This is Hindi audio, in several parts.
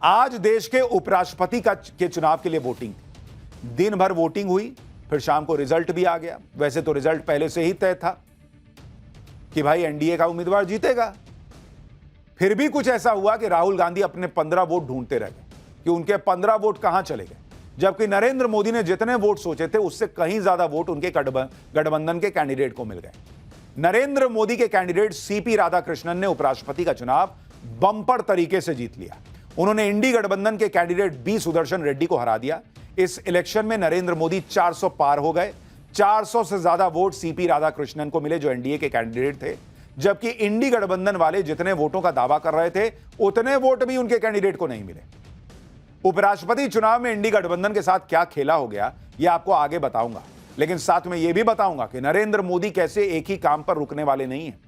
आज देश के उपराष्ट्रपति के चुनाव के लिए वोटिंग, दिन भर वोटिंग हुई, फिर शाम को रिजल्ट भी आ गया। वैसे तो रिजल्ट पहले से ही तय था कि भाई एनडीए का उम्मीदवार जीतेगा। फिर भी कुछ ऐसा हुआ कि राहुल गांधी अपने 15 वोट ढूंढते रह गए कि उनके 15 वोट कहां चले गए, जबकि नरेंद्र मोदी ने जितने वोट सोचे थे उससे कहीं ज्यादा वोट उनके गठबंधन के कैंडिडेट को मिल गए। नरेंद्र मोदी के कैंडिडेट सीपी राधाकृष्णन ने उपराष्ट्रपति का चुनाव बम्पर तरीके से जीत लिया। उन्होंने इंडी गठबंधन के कैंडिडेट बी सुदर्शन रेड्डी को हरा दिया। इस इलेक्शन में नरेंद्र मोदी 400 पार हो गए। 400 से ज्यादा वोट सीपी राधाकृष्णन को मिले जो एनडीए के कैंडिडेट थे, जबकि इंडी गठबंधन वाले जितने वोटों का दावा कर रहे थे उतने वोट भी उनके कैंडिडेट को नहीं मिले। उपराष्ट्रपति चुनाव में इंडी गठबंधन के साथ क्या खेला हो गया यह आपको आगे बताऊंगा, लेकिन साथ में यह भी बताऊंगा कि नरेंद्र मोदी कैसे एक ही काम पर रुकने वाले नहीं हैं।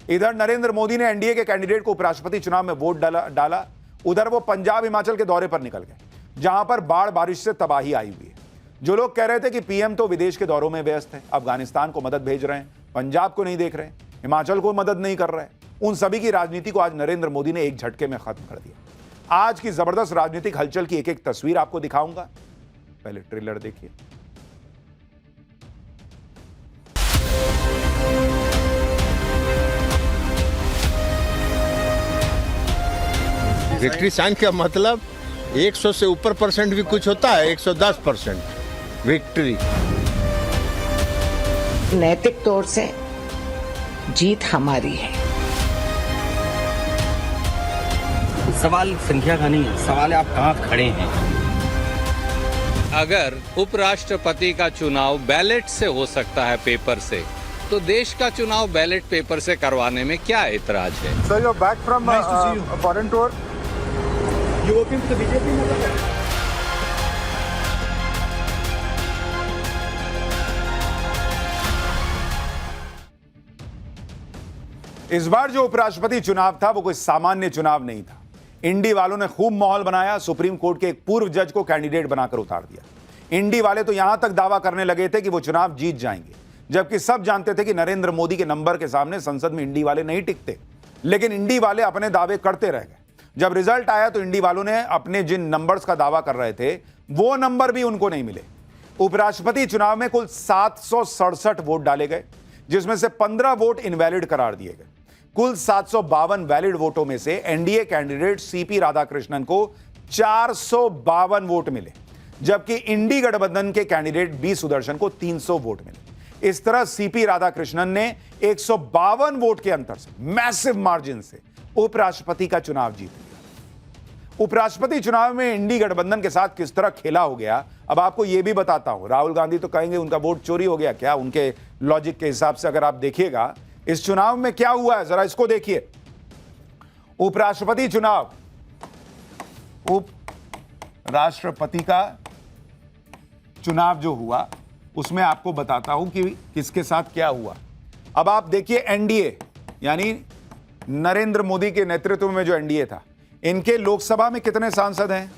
इधर नरेंद्र मोदी ने एनडीए के कैंडिडेट को उपराष्ट्रपति चुनाव में वोट डाला, उधर वो पंजाब हिमाचल के दौरे पर निकल गए, जहां पर बाढ़ बारिश से तबाही आई हुई है। जो लोग कह रहे थे कि पीएम तो विदेश के दौरों में व्यस्त है, अफगानिस्तान को मदद भेज रहे हैं, पंजाब को नहीं देख रहे, हिमाचल को मदद नहीं कर रहे, उन सभी की राजनीति को आज नरेंद्र मोदी ने एक झटके में खत्म कर दिया। आज की जबरदस्त राजनीतिक हलचल की एक एक तस्वीर आपको दिखाऊंगा। पहले ट्रेलर देखिए। विक्ट्री साइन का मतलब 100 से ऊपर परसेंट भी कुछ होता है, 110% विक्ट्री। नैतिक तौर से जीत हमारी है। सवाल संख्या का नहीं है, सवाल है आप कहाँ खड़े हैं। अगर उपराष्ट्रपति का चुनाव बैलेट से हो सकता है, पेपर से, तो देश का चुनाव बैलेट पेपर से करवाने में क्या ऐतराज है? Sir, you are back from foreign tour. You working for the BJP? इस बार जो उपराष्ट्रपति चुनाव था वो कोई सामान्य चुनाव नहीं था। इंडी वालों ने खूब माहौल बनाया, सुप्रीम कोर्ट के एक पूर्व जज को कैंडिडेट बनाकर उतार दिया। इंडी वाले तो यहां तक दावा करने लगे थे कि वो चुनाव जीत जाएंगे, जबकि सब जानते थे कि नरेंद्र मोदी के नंबर के सामने संसद में इंडी वाले नहीं टिकते। लेकिन इंडी वाले अपने दावे करते रह गए। जब रिजल्ट आया तो इंडी वालों ने अपने जिन नंबर्स का दावा कर रहे थे वो नंबर भी उनको नहीं मिले। उपराष्ट्रपति चुनाव में कुल 767 वोट डाले गए, जिसमें से 15 वोट इनवैलिड करार दिए गए। कुल 752 वैलिड वोटों में से एनडीए कैंडिडेट सीपी राधाकृष्णन को 452 वोट मिले, जबकि इंडी गठबंधन के कैंडिडेट बी सुदर्शन को 300 वोट मिले। इस तरह सीपी राधाकृष्णन ने 152 वोट के अंतर से, मैसिव मार्जिन से उपराष्ट्रपति का चुनाव जीत लिया। उपराष्ट्रपति चुनाव में इंडी गठबंधन के साथ किस तरह खेला हो गया, अब आपको यह भी बताता हूं। राहुल गांधी तो कहेंगे उनका वोट चोरी हो गया क्या, उनके लॉजिक के हिसाब से अगर आप देखिएगा इस चुनाव में क्या हुआ है, जरा इसको देखिए। उपराष्ट्रपति चुनाव, उपराष्ट्रपति का चुनाव जो हुआ उसमें आपको बताता हूं कि किसके साथ क्या हुआ। अब आप देखिए, एनडीए यानी नरेंद्र मोदी के नेतृत्व में जो एनडीए था, इनके लोकसभा में कितने सांसद हैं?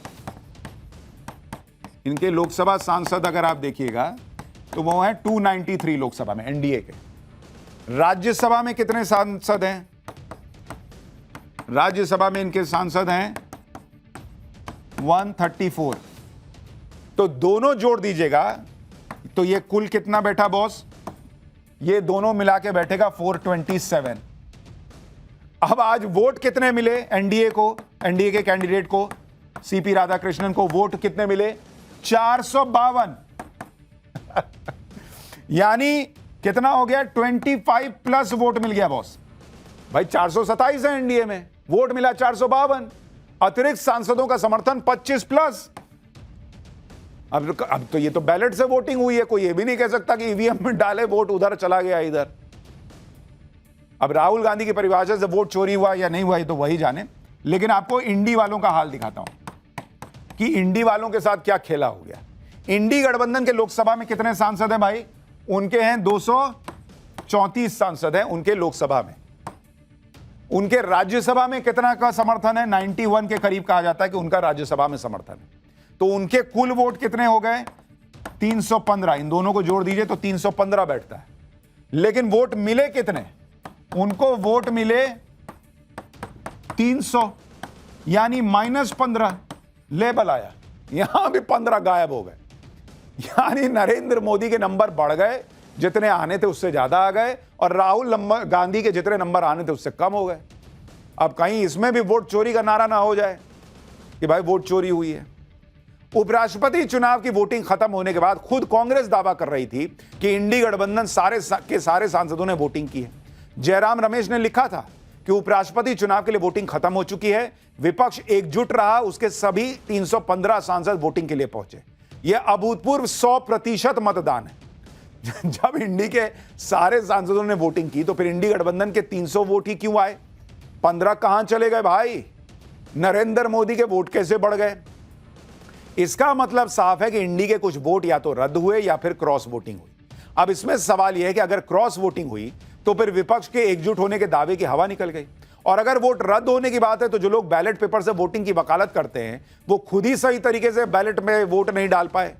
इनके लोकसभा सांसद अगर आप देखिएगा तो वो है 293 लोकसभा में एनडीए के। राज्यसभा में कितने सांसद हैं? राज्यसभा में इनके सांसद हैं 134। तो दोनों जोड़ दीजिएगा तो ये कुल कितना बैठा बॉस? ये दोनों मिला के बैठेगा 427। अब आज वोट कितने मिले एनडीए को, एनडीए के कैंडिडेट को, सीपी राधाकृष्णन को वोट कितने मिले? 452। यानी कितना हो गया? 25 प्लस वोट मिल गया बॉस। भाई 427 है एनडीए में, वोट मिला 452, अतिरिक्त सांसदों का समर्थन 25 प्लस। अब तो ये तो बैलेट से वोटिंग हुई है, कोई ये भी नहीं कह सकता कि ईवीएम में डाले वोट उधर चला गया इधर। अब राहुल गांधी की परिभाषा से वोट चोरी हुआ या नहीं हुआ ये तो वही जाने, लेकिन आपको इंडी वालों का हाल दिखाता हूं कि इंडी वालों के साथ क्या खेला हो गया। इंडी गठबंधन के लोकसभा में कितने सांसद हैं भाई? उनके हैं 234 सांसद हैं उनके लोकसभा में। उनके राज्यसभा में कितना का समर्थन है? 91 के करीब कहा जाता है कि उनका राज्यसभा में समर्थन है। तो उनके कुल वोट कितने हो गए? 315। इन दोनों को जोड़ दीजिए तो 315 बैठता है। लेकिन वोट मिले कितने? उनको वोट मिले 300, यानी -15 लेबल आया, यहां भी 15 गायब हो गए। यानी नरेंद्र मोदी के नंबर बढ़ गए, जितने आने थे उससे ज्यादा आ गए, और राहुल गांधी के जितने नंबर आने थे उससे कम हो गए। अब कहीं इसमें भी वोट चोरी का नारा ना हो जाए कि भाई वोट चोरी हुई है। उपराष्ट्रपति चुनाव की वोटिंग खत्म होने के बाद खुद कांग्रेस दावा कर रही थी कि इंडी गठबंधन सारे सांसदों ने वोटिंग की है। जयराम रमेश ने लिखा था कि उपराष्ट्रपति चुनाव के लिए वोटिंग खत्म हो चुकी है, विपक्ष एकजुट रहा, उसके सभी 315 सांसद वोटिंग के लिए पहुंचे। यह अभूतपूर्व 100% मतदान है। जब इंडी के सारे सांसदों ने वोटिंग की तो फिर इंडी गठबंधन के 300 वोट ही क्यों आए? 15 कहां चले गए भाई? नरेंद्र मोदी के वोट कैसे बढ़ गए? इसका मतलब साफ है कि इंडी के कुछ वोट या तो रद्द हुए या फिर क्रॉस वोटिंग हुई। अब इसमें सवाल यह है कि अगर क्रॉस वोटिंग हुई तो फिर विपक्ष के एकजुट होने के दावे की हवा निकल गई, और अगर वोट रद्द होने की बात है तो जो लोग बैलेट पेपर से वोटिंग की वकालत करते हैं वो खुद ही सही तरीके से बैलेट में वोट नहीं डाल पाए,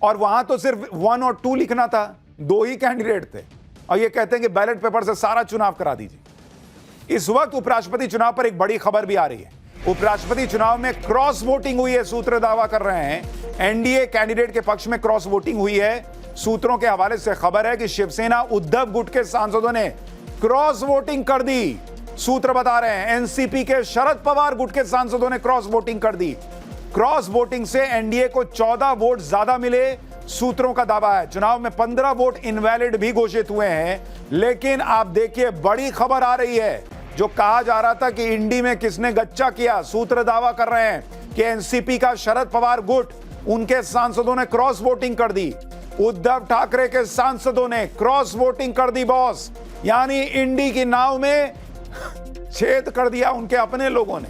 और वहां तो सिर्फ 1 और 2 लिखना था, 2 ही कैंडिडेट थे, और ये कहते हैं कि बैलेट पेपर से सारा चुनाव करा दीजिए। इस वक्त उपराष्ट्रपति चुनाव पर एक बड़ी खबर भी आ रही है। उपराष्ट्रपति चुनाव में क्रॉस वोटिंग हुई है, सूत्र दावा कर रहे हैं। एनडीए कैंडिडेट के पक्ष में क्रॉस वोटिंग हुई है। सूत्रों के हवाले से खबर है कि शिवसेना उद्धव गुट के सांसदों ने क्रॉस वोटिंग कर दी। सूत्र बता रहे हैं एनसीपी के शरद पवार गुट के सांसदों ने क्रॉस वोटिंग कर दी। क्रॉस वोटिंग से एनडीए को 14 वोट ज्यादा मिले, सूत्रों का दावा है। चुनाव में 15 वोट इनवैलिड भी घोषित हुए हैं। लेकिन आप देखिए, बड़ी खबर आ रही है। जो कहा जा रहा था कि इंडी में किसने गच्चा किया, सूत्र दावा कर रहे हैं कि एनसीपी का शरद पवार गुट, उनके सांसदों ने क्रॉस वोटिंग कर दी। उद्धव ठाकरे के सांसदों ने क्रॉस वोटिंग कर दी बॉस, यानी इंडी की नाव में छेद कर दिया उनके अपने लोगों ने।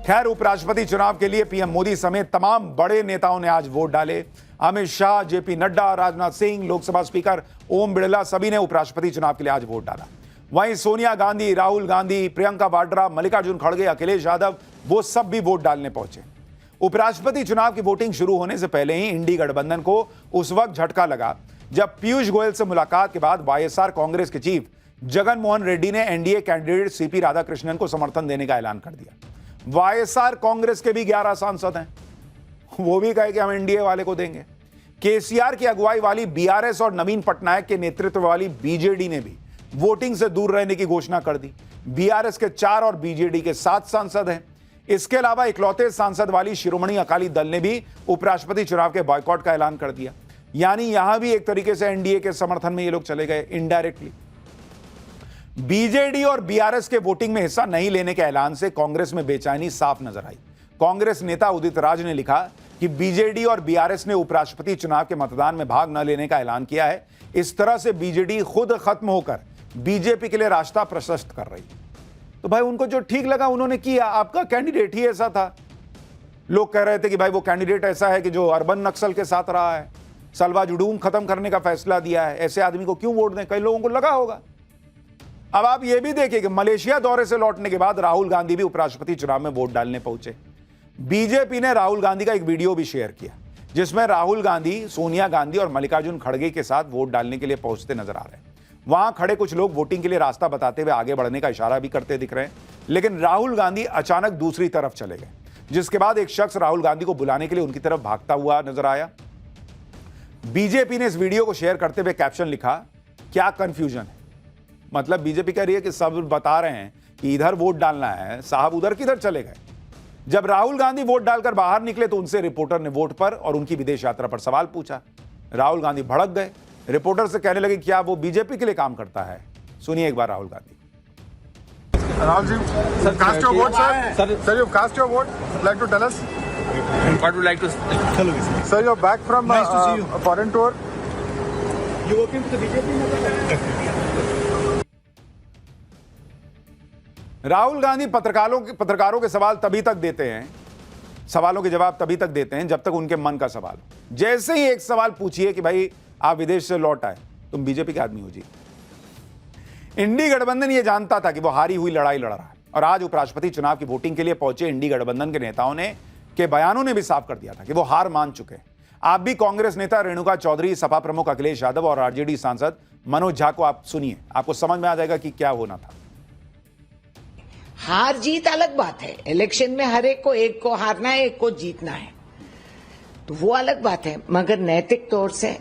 खैर, उपराष्ट्रपति चुनाव के लिए पीएम मोदी समेत तमाम बड़े नेताओं ने आज वोट डाले। अमित शाह, जेपी नड्डा, राजनाथ सिंह, लोकसभा स्पीकर ओम बिड़ला, सभी ने उपराष्ट्रपति चुनाव के लिए आज वोट डाला। वहीं सोनिया गांधी, राहुल गांधी, प्रियंका वाड्रा, मल्लिकार्जुन खड़गे, अखिलेश यादव, वो सब भी वोट डालने पहुंचे। उपराष्ट्रपति चुनाव की वोटिंग शुरू होने से पहले ही इंडी गठबंधन को उस वक्त झटका लगा जब पीयूष गोयल से मुलाकात के बाद वाईएसआर कांग्रेस के चीफ जगन मोहन रेड्डी ने एनडीए कैंडिडेट सीपी राधाकृष्णन को समर्थन देने का ऐलान कर दिया। वाईएसआर कांग्रेस के भी 11 सांसद हैं, वो भी कहे कि हम एनडीए वाले को देंगे। केसीआर की अगुवाई वाली बीआरएस और नवीन पटनायक के नेतृत्व वाली बीजेडी ने भी वोटिंग से दूर रहने की घोषणा कर दी। बीआरएस के 4 और बीजेडी के 7 सांसद हैं। इसके अलावा इकलौते सांसद वाली शिरोमणि अकाली दल ने भी उपराष्ट्रपति चुनाव के बॉयकॉट का ऐलान कर दिया। यानी यहां भी एक तरीके से एनडीए के समर्थन में ये लोग चले गए इनडायरेक्टली। बीजेडी और बीआरएस के वोटिंग में हिस्सा नहीं लेने के ऐलान से कांग्रेस में बेचैनी साफ नजर आई। कांग्रेस नेता उदित राज ने लिखा कि बीजेडी और बीआरएस ने उपराष्ट्रपति चुनाव के मतदान में भाग न लेने का ऐलान किया है। इस तरह से बीजेडी खुद खत्म होकर बीजेपी के लिए रास्ता प्रशस्त कर रही है। तो भाई, उनको जो ठीक लगा उन्होंने किया। आपका कैंडिडेट ही ऐसा था। लोग कह रहे थे कि भाई वो कैंडिडेट ऐसा है कि जो अर्बन नक्सल के साथ रहा है, सलवा जुडूम खत्म करने का फैसला दिया है, ऐसे आदमी को क्यों वोट दें? कई लोगों को लगा होगा। अब आप ये भी देखिए कि मलेशिया दौरे से लौटने के बाद राहुल गांधी भी उपराष्ट्रपति चुनाव में वोट डालने पहुंचे। बीजेपी ने राहुल गांधी का एक वीडियो भी शेयर किया जिसमें राहुल गांधी, सोनिया गांधी और मल्लिकार्जुन खड़गे के साथ वोट डालने के लिए पहुंचते नजर आ रहे हैं। वहां खड़े कुछ लोग वोटिंग के लिए रास्ता बताते हुए आगे बढ़ने का इशारा भी करते दिख रहे हैं, लेकिन राहुल गांधी अचानक दूसरी तरफ चले गए, जिसके बाद एक शख्स राहुल गांधी को बुलाने के लिए उनकी तरफ भागता हुआ नजर आया। बीजेपी ने इस वीडियो को शेयर करते हुए कैप्शन लिखा, क्या कंफ्यूजन है। मतलब बीजेपी कह रही है कि सब बता रहे हैं कि इधर वोट डालना है, साहब उधर किधर चले गए। जब राहुल गांधी वोट डालकर बाहर निकले तो उनसे रिपोर्टर ने वोट पर और उनकी विदेश यात्रा पर सवाल पूछा। राहुल गांधी भड़क गए, रिपोर्टर से कहने लगे क्या वो बीजेपी के लिए काम करता है। सुनिए एक बार Rahul Gandhi. Rahul ji, cast your vote, sir. Sir, you cast your vote. Like to tell us? What would you like to say? Sir, you're back from a foreign tour. You working for the BJP? Rahul Gandhi पत्रकारों के सवाल तभी तक देते हैं, सवालों के जवाब तभी तक देते हैं जब तक उनके मन का सवाल हो। जैसे ही एक सवाल पूछिए कि भाई आप विदेश से लौट आए, तुम बीजेपी के आदमी हो जी। इंडी गठबंधन ये जानता था कि वो हारी हुई लड़ाई लड़ रहा है, और आज उपराष्ट्रपति चुनाव की वोटिंग के लिए पहुंचे इंडी गठबंधन के नेताओं ने के बयानों ने भी साफ कर दिया था कि वो हार मान चुके हैं। आप भी कांग्रेस नेता रेणुका चौधरी, सपा प्रमुख अखिलेश यादव और आरजेडी सांसद मनोज झा को आप सुनिए, आपको समझ में आ जाएगा कि क्या होना था। हार जीत अलग बात है। इलेक्शन में हर एक को हारना है, एक को जीतना है, तो वो अलग बात है। मगर नैतिक तौर से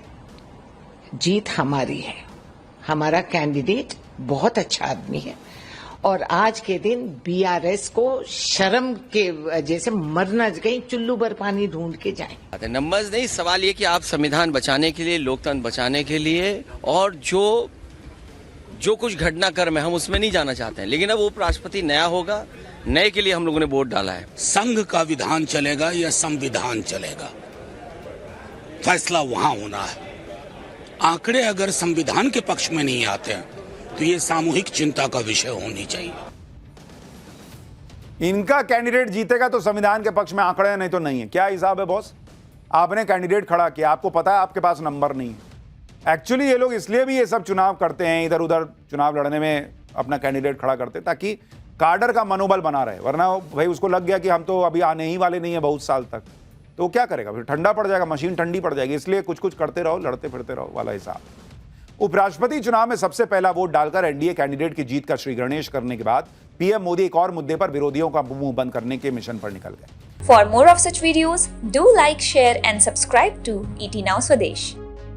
जीत हमारी है। हमारा कैंडिडेट बहुत अच्छा आदमी है और आज के दिन बीआरएस को शर्म के जैसे मरना, कहीं चुल्लू भर पानी ढूंढ के जाए। नंबर्स नहीं, सवाल ये कि आप संविधान बचाने के लिए, लोकतंत्र बचाने के लिए, और जो कुछ घटनाक्रम है हम उसमें नहीं जाना चाहते हैं, लेकिन अब उपराष्ट्रपति नया होगा, नए के लिए हम लोगों ने वोट डाला है। संघ का विधान चलेगा या संविधान चलेगा, फैसला वहां होना है। आंकड़े अगर संविधान के पक्ष में नहीं आते हैं तो ये सामूहिक चिंता का विषय होनी चाहिए। इनका कैंडिडेट जीतेगा तो संविधान के पक्ष में आंकड़े, नहीं तो नहीं है। क्या हिसाब है बॉस? आपने कैंडिडेट खड़ा किया, आपको पता है आपके पास नंबर नहीं है। एक्चुअली ये लोग इसलिए भी ये सब चुनाव करते हैं, इधर उधर चुनाव लड़ने में अपना कैंडिडेट खड़ा करते हैं ताकि कार्डर का मनोबल बना रहे, वरना भाई उसको लग गया कि हम तो अभी आने ही वाले नहीं है बहुत साल तक, तो क्या करेगा फिर? ठंडा पड़ जाएगा, मशीन ठंडी पड़ जाएगी। इसलिए कुछ कुछ करते रहो, लड़ते फिरते रहो वाला हिसाब। उपराष्ट्रपति चुनाव में सबसे पहला वोट डालकर एनडीए कैंडिडेट की जीत का श्री गणेश करने के बाद पीएम मोदी एक और मुद्दे पर विरोधियों का मुंह बंद करने के मिशन पर निकल गए। For more of such videos, do like, share and subscribe to ET Now Swadesh.